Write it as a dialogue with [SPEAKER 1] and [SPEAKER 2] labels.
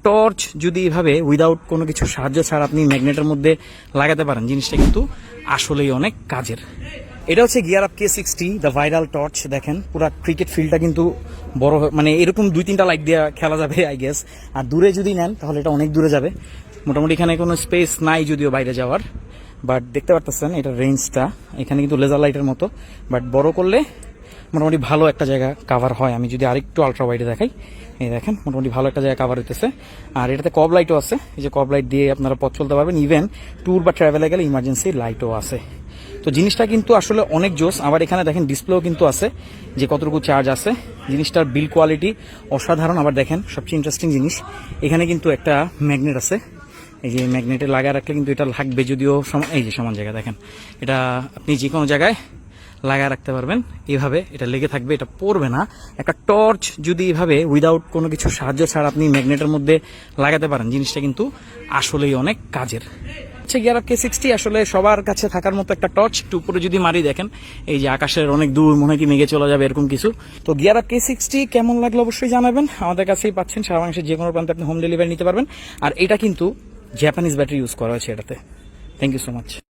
[SPEAKER 1] Torch যদি এভাবে without কোনো কিছু সাহায্য ছাড়া আপনি ম্যাগনেটের মধ্যে লাগাতে পারেন, জিনিসটা কিন্তু আসলেই অনেক কাজের। এটা হচ্ছে gear up K60 the viral torch. দেখেন পুরো ক্রিকেট ফিল্ডটা কিন্তু বড়, মানে এরকম 2-3টা লাইট দিয়ে খেলা যাবে আই গেস। আর দূরে যদি নেন তাহলে এটা অনেক দূরে যাবে। মোটামুটি এখানে কোনো স্পেস নাই যদিও বাইরে যাওয়ার, বাট দেখতে পারতেছেন এটার রেঞ্জটা এখানে কিন্তু লেজার লাইটের মতো, বাট বড় করলে মোটামুটি ভালো একটা জায়গা কাভার হয়। আমি যদি আরেকটু আলট্রা ওয়াইডে দেখাই, এই দেখেন মোটামুটি ভালো একটা জায়গা কাভার হইতেছে। আর এটাতে কব লাইটও আছে, এই যে কব লাইট দিয়ে আপনারা পথ চলতে পারবেন, ইভেন ট্যুর বা ট্রাভেলে গেলে ইমার্জেন্সি লাইটও আছে। তো জিনিসটা কিন্তু আসলে অনেক জোস। আবার এখানে দেখেন ডিসপ্লেও কিন্তু আছে যে কতটুকু চার্জ আছে। জিনিসটার বিল কোয়ালিটি অসাধারণ। আবার দেখেন সবচেয়ে ইন্টারেস্টিং জিনিস, এখানে কিন্তু একটা ম্যাগনেট আছে। এই যে ম্যাগনেটে লাগায় রাখলে কিন্তু এটা লাগবে, যদিও এই যে সমান জায়গা দেখেন, এটা আপনি যে কোনো জায়গায় লাগায় রাখতে পারবেন, এইভাবে এটা লেগে থাকবে, এটা পড়বে না। একটা টর্চ যদি এইভাবে উইদাউট কোনো কিছু সাহায্য ছাড়া আপনি ম্যাগনেটের মধ্যে লাগাতে পারেন, জিনিসটা কিন্তু আসলেই অনেক কাজের। গিয়ার আপ K60 আসলে সবার কাছে থাকার মতো একটা টর্চ। একটু উপরে যদি মারি দেখেন এই যে আকাশের অনেক দূর, মনে হয় কি মেঘে চলে যাবে এরকম কিছু। তো গিয়ার আপ K60 কেমন লাগলো অবশ্যই জানাবেন। আমাদের কাছেই পাচ্ছেন, সারা বাংলাদেশের যে কোনো প্রান্তে আপনি হোম ডেলিভারি নিতে পারবেন। আর এটা কিন্তু জাপানিজ ব্যাটারি ইউজ করা হয়েছে এটাতে। Thank you so much.